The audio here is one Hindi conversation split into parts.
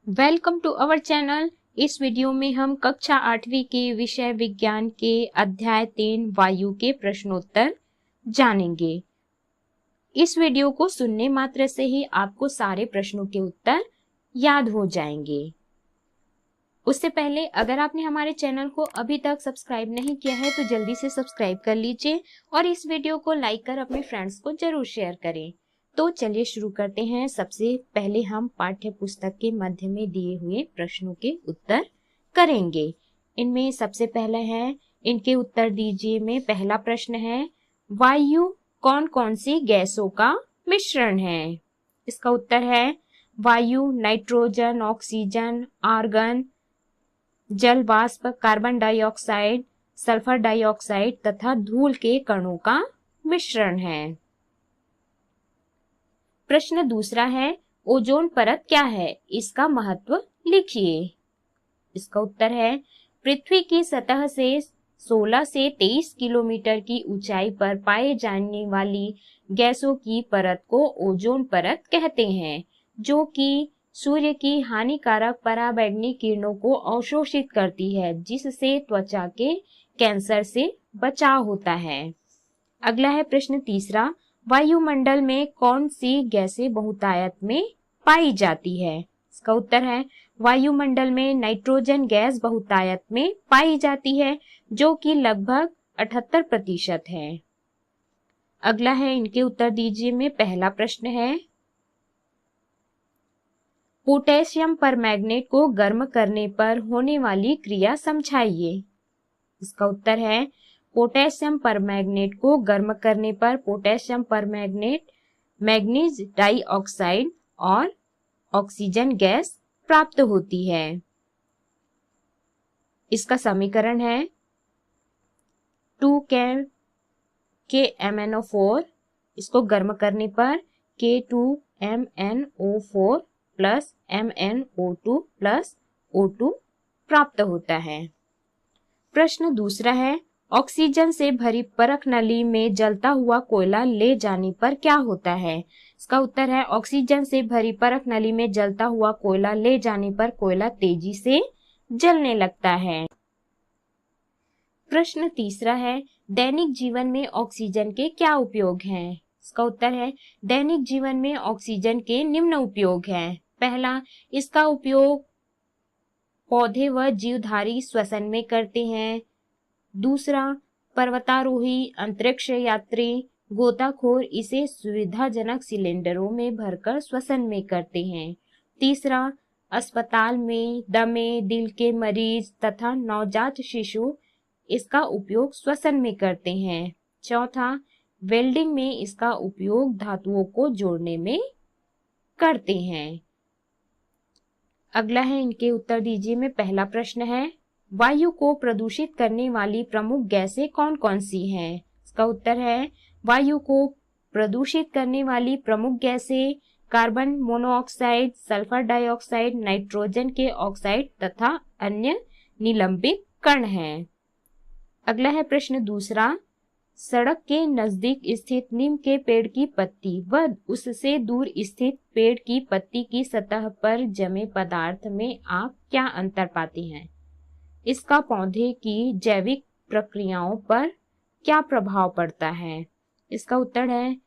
Welcome to our channel. इस वीडियो में हम कक्षा 8वीं के विषय विज्ञान के अध्याय 3 वायु के प्रश्नोत्तर जानेंगे। इस वीडियो को सुनने मात्र से ही आपको सारे प्रश्नों के उत्तर याद हो जाएंगे। उससे पहले अगर आपने हमारे चैनल को अभी तक सब्सक्राइब नहीं किया है तो जल्दी से सब्सक्राइब कर लीजिए और इस वीडियो को लाइक कर अपने फ्रेंड्स को जरूर शेयर करें। तो चलिए शुरू करते हैं। सबसे पहले हम पाठ्य पुस्तक के मध्य में दिए हुए प्रश्नों के उत्तर करेंगे। इनमें सबसे पहला है, इनके उत्तर दीजिए में पहला प्रश्न है, वायु कौन कौन सी गैसों का मिश्रण है? इसका उत्तर है वायु नाइट्रोजन, ऑक्सीजन, आर्गन, जल वाष्प, कार्बन डाइऑक्साइड, सल्फर डाइऑक्साइड तथा धूल के कणों का मिश्रण है। प्रश्न दूसरा है, ओजोन परत क्या है? इसका महत्व लिखिए। इसका उत्तर है पृथ्वी की सतह से 16 से 23 किलोमीटर की ऊंचाई पर पाए जाने वाली गैसों की परत को ओजोन परत कहते हैं, जो कि सूर्य की हानिकारक पराबैंगनी किरणों को अवशोषित करती है, जिससे त्वचा के कैंसर से बचाव होता है। अगला है प्रश्न तीसरा, वायुमंडल में कौन सी गैसें बहुतायत में पाई जाती है? इसका उत्तर है वायुमंडल में नाइट्रोजन गैस बहुतायत में पाई जाती है, जो कि लगभग 78% है। अगला है, इनके उत्तर दीजिए में पहला प्रश्न है, पोटेशियम परमैंगनेट को गर्म करने पर होने वाली क्रिया समझाइए। इसका उत्तर है पोटेशियम परमैंगनेट को गर्म करने पर पोटेशियम परमैंगनेट मैग्नीज डाइऑक्साइड और ऑक्सीजन गैस प्राप्त होती है। इसका समीकरण है 2KMnO4। इसको गर्म करने पर K2MnO4 plus MnO2 plus O2 प्राप्त होता है। प्रश्न दूसरा है, ऑक्सीजन से भरी परख नली में जलता हुआ कोयला ले जाने पर क्या होता है? इसका उत्तर है ऑक्सीजन से भरी परख नली में जलता हुआ कोयला ले जाने पर कोयला तेजी से जलने लगता है। प्रश्न तीसरा है, दैनिक जीवन में ऑक्सीजन के क्या उपयोग हैं? इसका उत्तर है दैनिक जीवन में ऑक्सीजन के निम्न उपयोग हैं। पहला, इसका उपयोग पौधे व जीवधारी श्वसन में करते हैं। दूसरा, पर्वतारोही, अंतरिक्ष यात्री, गोताखोर इसे सुविधाजनक सिलेंडरों में भरकर श्वसन में करते हैं। तीसरा, अस्पताल में दमे, दिल के मरीज तथा नवजात शिशु इसका उपयोग श्वसन में करते हैं। चौथा, वेल्डिंग में इसका उपयोग धातुओं को जोड़ने में करते हैं। अगला है, इनके उत्तर दीजिए में पहला प्रश्न है, वायु को प्रदूषित करने वाली प्रमुख गैसें कौन कौन सी हैं? इसका उत्तर है वायु को प्रदूषित करने वाली प्रमुख गैसें carbon monoxide, sulphur dioxide, nitrogen के ऑक्साइड तथा अन्य निलंबित कण हैं। अगला है प्रश्न दूसरा, सड़क के नजदीक स्थित नीम के पेड़ की पत्ती व उससे दूर स्थित पेड़ की पत्ती की सतह पर जमे पदार्थ में आप क्या अंतर पाते हैं? इसका पौधे की जैविक प्रक्रियाओं पर क्या प्रभाव पड़ता है? इसका उत्तर है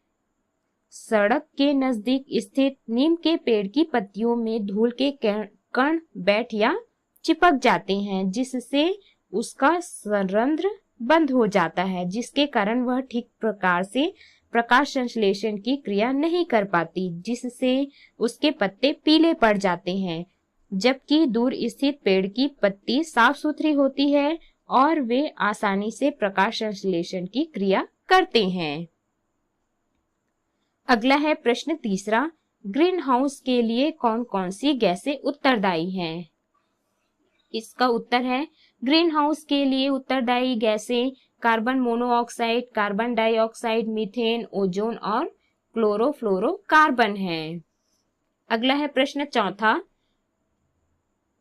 सड़क के नजदीक स्थित नीम के पेड़ की पत्तियों में धूल के कण बैठ या चिपक जाते हैं, जिससे उसका संरंध्र बंद हो जाता है, जिसके कारण वह ठीक प्रकार से प्रकाश संश्लेषण की क्रिया नहीं कर पाती, जिससे उसके पत्ते पीले पड़ जाते हैं। जबकि दूर स्थित पेड़ की पत्ती साफ सुथरी होती है और वे आसानी से प्रकाश संश्लेषण की क्रिया करते हैं। अगला है प्रश्न तीसरा, ग्रीन हाउस के लिए कौन कौन सी गैसें उत्तरदायी हैं? इसका उत्तर है ग्रीन हाउस के लिए उत्तरदायी गैसें carbon monoxide, carbon dioxide, methane, ozone और क्लोरोफ्लोरोकार्बन हैं। अगला है प्रश्न चौथा,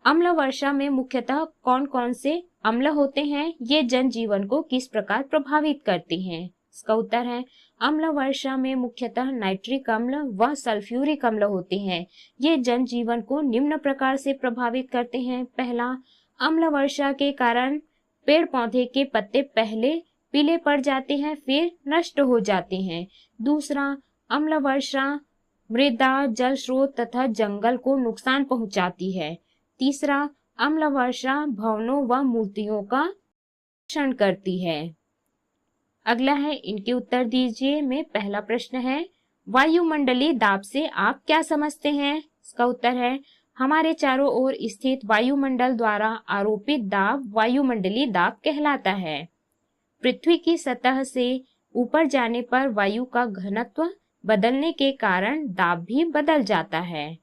अम्ल वर्षा में मुख्यतः कौन कौन से अम्ल होते हैं? ये जनजीवन को किस प्रकार प्रभावित करते हैं? इसका उत्तर है अम्ल वर्षा में मुख्यतः नाइट्रिक अम्ल व सल्फ्यूरिक अम्ल होते हैं। ये जनजीवन को निम्न प्रकार से प्रभावित करते हैं। पहला, अम्ल वर्षा के कारण पेड़ पौधे के पत्ते पहले पीले पड़ जाते हैं, फिर नष्ट हो जाते हैं। दूसरा, अम्ल वर्षा मृदा, जल स्रोत तथा जंगल को नुकसान पहुंचाती है। तीसरा, अम्ल वर्षा भवनों व मूर्तियों का क्षरण करती है। अगला है, इनके उत्तर दीजिए में पहला प्रश्न है, वायुमंडलीय दाब से आप क्या समझते हैं? इसका उत्तर है, हमारे चारों ओर स्थित वायुमंडल द्वारा आरोपित दाब वायुमंडलीय दाब कहलाता है। पृथ्वी की सतह से ऊपर जाने पर वायु का घनत्व बदलने के कारण दाब भी बदल जाता है।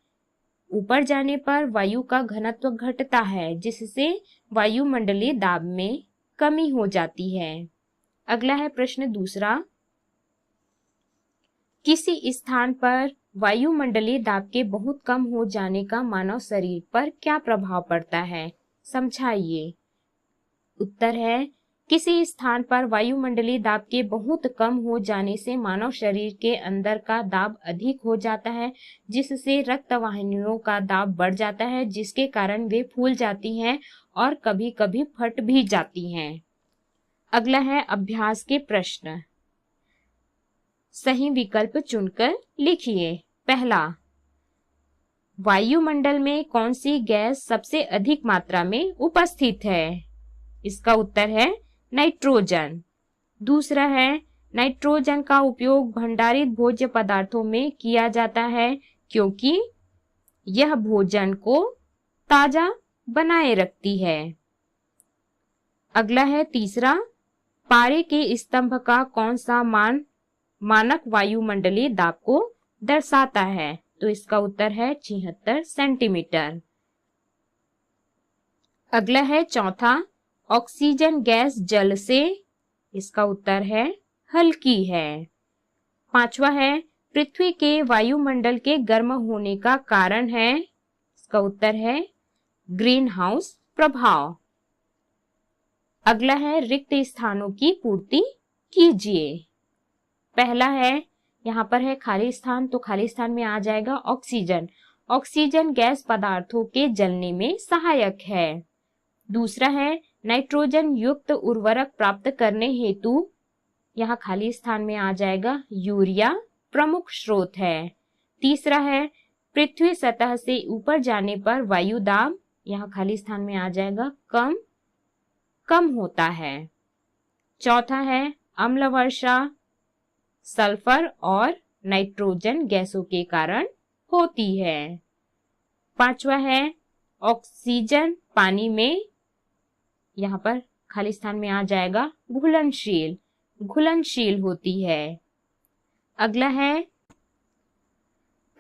ऊपर जाने पर वायु का घनत्व घटता है, जिससे वायुमंडलीय दाब में कमी हो जाती है। अगला है प्रश्न दूसरा, किसी स्थान पर वायुमंडलीय दाब के बहुत कम हो जाने का मानव शरीर पर क्या प्रभाव पड़ता है? समझाइए। उत्तर है, किसी स्थान पर वायुमंडलीय दाब के बहुत कम हो जाने से मानव शरीर के अंदर का दाब अधिक हो जाता है, जिससे रक्त वाहिनियों का दाब बढ़ जाता है, जिसके कारण वे फूल जाती हैं और कभी कभी फट भी जाती हैं। अगला है अभ्यास के प्रश्न। सही विकल्प चुनकर लिखिए। पहला, वायुमंडल में कौन सी गैस सबसे अधिक मात्रा में उपस्थित है? इसका उत्तर है नाइट्रोजन। दूसरा है, नाइट्रोजन का उपयोग भंडारित भोज्य पदार्थों में किया जाता है क्योंकि यह भोजन को ताजा बनाए रखती है। अगला है तीसरा, पारे के स्तंभ का कौन सा मान मानक वायुमंडलीय दाब को दर्शाता है? तो इसका उत्तर है 76 सेंटीमीटर। अगला है चौथा, ऑक्सीजन गैस जल से, इसका उत्तर है हल्की है। पांचवा है, पृथ्वी के वायुमंडल के गर्म होने का कारण है, इसका उत्तर है ग्रीन हाउस प्रभाव। अगला है, रिक्त स्थानों की पूर्ति कीजिए। पहला है, यहाँ पर है खाली स्थान, तो खाली स्थान में आ जाएगा ऑक्सीजन। ऑक्सीजन गैस पदार्थों के जलने में सहायक है। दूसरा है, नाइट्रोजन युक्त उर्वरक प्राप्त करने हेतु, यहाँ खाली स्थान में आ जाएगा यूरिया प्रमुख स्रोत है। तीसरा है, पृथ्वी सतह से ऊपर जाने पर वायु दाब, यहाँ खाली स्थान में आ जाएगा कम होता है। चौथा है, अम्ल वर्षा सल्फर और नाइट्रोजन गैसों के कारण होती है। पांचवा है, ऑक्सीजन पानी में, यहाँ पर खाली स्थान में आ जाएगा घुलनशील होती है। अगला है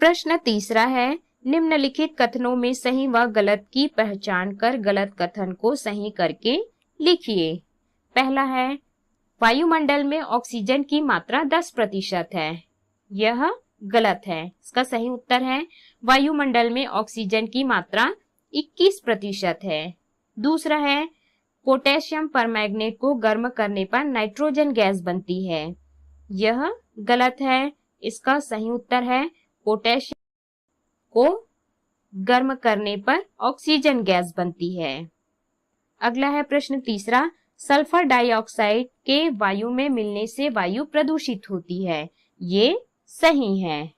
प्रश्न तीसरा है, निम्नलिखित कथनों में सही व गलत की पहचान कर गलत कथन को सही करके लिखिए। पहला है, वायुमंडल में ऑक्सीजन की मात्रा 10% है। यह गलत है। इसका सही उत्तर है, वायुमंडल में ऑक्सीजन की मात्रा 21% है। दूसरा है, पोटेशियम परमैंगनेट को गर्म करने पर नाइट्रोजन गैस बनती है। यह गलत है। इसका सही उत्तर है, पोटेशियम को गर्म करने पर ऑक्सीजन गैस बनती है। अगला है प्रश्न तीसरा, सल्फर डाइऑक्साइड के वायु में मिलने से वायु प्रदूषित होती है। ये सही है।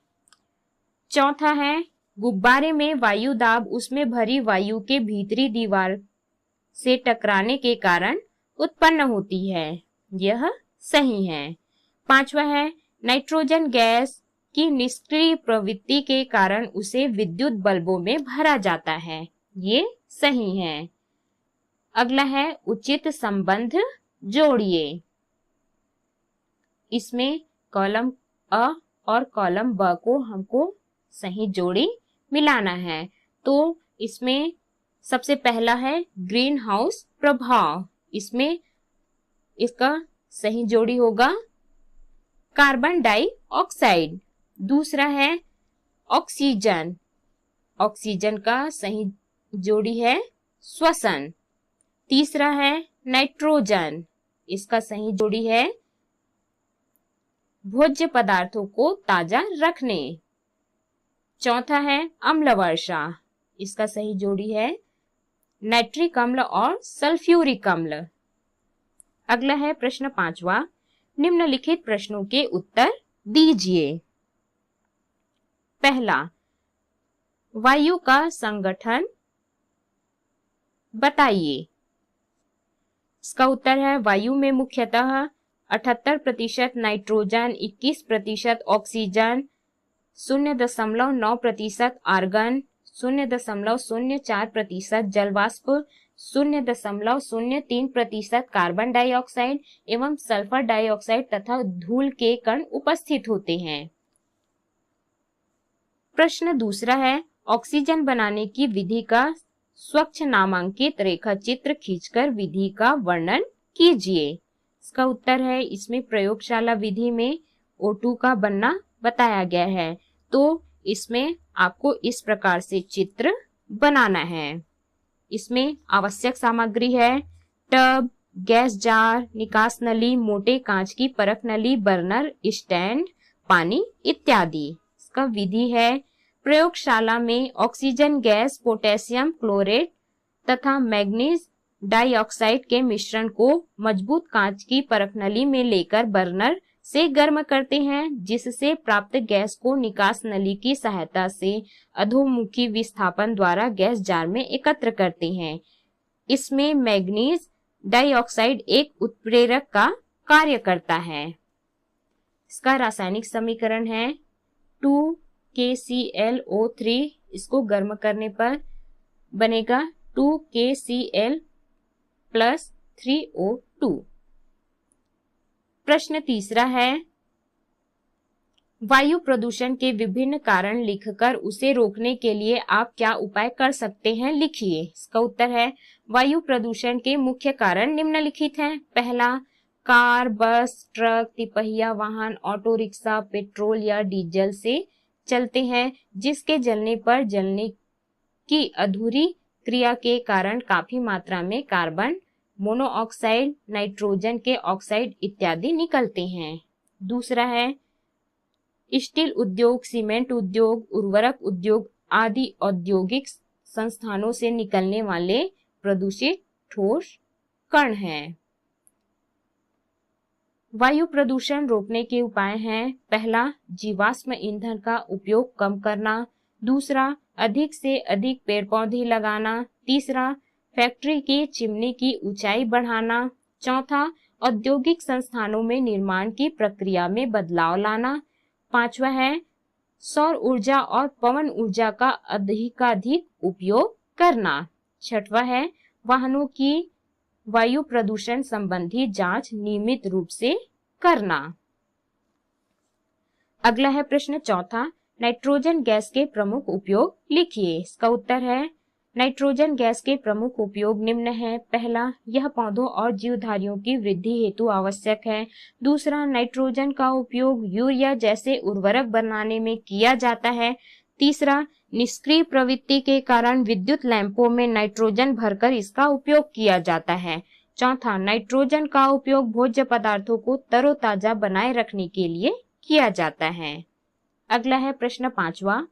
चौथा है, गुब्बारे में वायु दाब उसमें भरी वायु के भीतरी दीवार से टकराने के कारण उत्पन्न होती है। यह सही है। पांचवा है, नाइट्रोजन गैस की निष्क्रिय प्रवृत्ति के कारण उसे विद्युत बल्बों में भरा जाता है। ये सही है। अगला है, उचित संबंध जोड़िए। इसमें कॉलम अ और कॉलम ब को हमको सही जोड़ी मिलाना है। तो इसमें सबसे पहला है ग्रीन हाउस प्रभाव। इसमें इसका सही जोड़ी होगा कार्बन डाइऑक्साइड। दूसरा है ऑक्सीजन। ऑक्सीजन का सही जोड़ी है श्वसन। तीसरा है नाइट्रोजन। इसका सही जोड़ी है भोज्य पदार्थों को ताजा रखने। चौथा है अम्ल वर्षा, इसका सही जोड़ी है नाइट्रिक अम्ल और सल्फ्यूरिक अम्ल। अगला है प्रश्न 5वां, निम्नलिखित प्रश्नों के उत्तर दीजिए। पहला, वायु का संगठन बताइए। इसका उत्तर है वायु में मुख्यतः 78% नाइट्रोजन, 21% ऑक्सीजन, 0.9% आर्गन, 0.04% जलवाष्प, 0.03% कार्बन डाइऑक्साइड एवं सल्फर डाइऑक्साइड तथा धूल के कण उपस्थित होते हैं। प्रश्न दूसरा है, ऑक्सीजन बनाने की विधि का स्वच्छ नामांकित रेखा चित्र खींचकर विधि का वर्णन कीजिए। इसका उत्तर है इसमें प्रयोगशाला विधि में O2 का बनना बताया गया है। तो इसमें आपको इस प्रकार से चित्र बनाना है। इसमें आवश्यक सामग्री है टब, गैस जार, निकास नली, मोटे कांच की परख नली, बर्नर, स्टैंड, पानी इत्यादि। इसका विधि है, प्रयोगशाला में ऑक्सीजन गैस, पोटेशियम क्लोरेट तथा मैग्नीज डाइऑक्साइड के मिश्रण को मजबूत कांच की परख नली में लेकर बर्नर से गर्म करते हैं, जिससे प्राप्त गैस को निकास नली की सहायता से अधोमुखी विस्थापन द्वारा गैस जार में एकत्र करते हैं। इसमें मैग्नीज डाइऑक्साइड एक उत्प्रेरक का कार्य करता है। इसका रासायनिक समीकरण है 2KClO3। इसको गर्म करने पर बनेगा 2KCl + 3O2। प्रश्न तीसरा है, वायु प्रदूषण के विभिन्न कारण लिखकर उसे रोकने के लिए आप क्या उपाय कर सकते हैं, लिखिए। इसका उत्तर है, वायु प्रदूषण के मुख्य कारण निम्नलिखित हैं। पहला, कार, बस, ट्रक, तिपहिया वाहन, ऑटो रिक्शा पेट्रोल या डीजल से चलते हैं, जिसके जलने पर जलने की अधूरी क्रिया के कारण काफी मात्रा में कार्बन मोनोऑक्साइड, नाइट्रोजन के ऑक्साइड इत्यादि निकलते हैं। दूसरा है, स्टील उद्योग, सीमेंट उद्योग, उर्वरक उद्योग आदि औद्योगिक संस्थानों से निकलने वाले प्रदूषित ठोस कण हैं। वायु प्रदूषण रोकने के उपाय हैं। पहला, जीवाश्म ईंधन का उपयोग कम करना। दूसरा, अधिक से अधिक पेड़ पौधे लगाना। तीसरा, फैक्ट्री की चिमनी की ऊंचाई बढ़ाना। चौथा, औद्योगिक संस्थानों में निर्माण की प्रक्रिया में बदलाव लाना। पांचवा है, सौर ऊर्जा और पवन ऊर्जा का अधिकाधिक उपयोग करना। छठवां है, वाहनों की वायु प्रदूषण संबंधी जांच नियमित रूप से करना। अगला है प्रश्न चौथा, नाइट्रोजन गैस के प्रमुख उपयोग लिखिए। इसका उत्तर है, नाइट्रोजन गैस के प्रमुख उपयोग निम्न है। पहला, यह पौधों और जीवधारियों की वृद्धि हेतु आवश्यक है। दूसरा, नाइट्रोजन का उपयोग यूरिया जैसे उर्वरक बनाने में किया जाता है। तीसरा, निष्क्रिय प्रवृत्ति के कारण विद्युत लैंपों में नाइट्रोजन भरकर इसका उपयोग किया जाता है। चौथा, नाइट्रोजन का उपयोग भोज्य पदार्थों को तरोताजा बनाए रखने के लिए किया जाता है। अगला है प्रश्न पांचवा,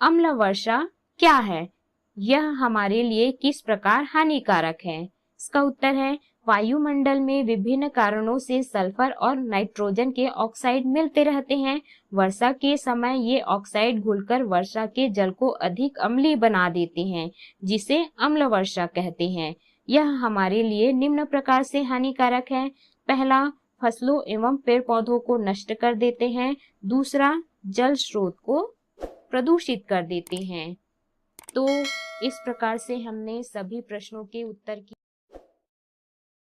अम्ल वर्षा क्या है, यह हमारे लिए किस प्रकार हानिकारक है। इसका उत्तर है, वायुमंडल में विभिन्न कारणों से सल्फर और नाइट्रोजन के ऑक्साइड मिलते रहते हैं। वर्षा के समय ये ऑक्साइड घुलकर वर्षा के जल को अधिक अम्लीय बना देते हैं, जिसे अम्ल वर्षा कहते हैं। यह हमारे लिए निम्न प्रकार से हानिकारक है। पहला, फसलों एवं पेड़ पौधों को नष्ट कर देते हैं। दूसरा, जल स्रोत को प्रदूषित कर देते हैं। तो इस प्रकार से हमने सभी प्रश्नों के उत्तर की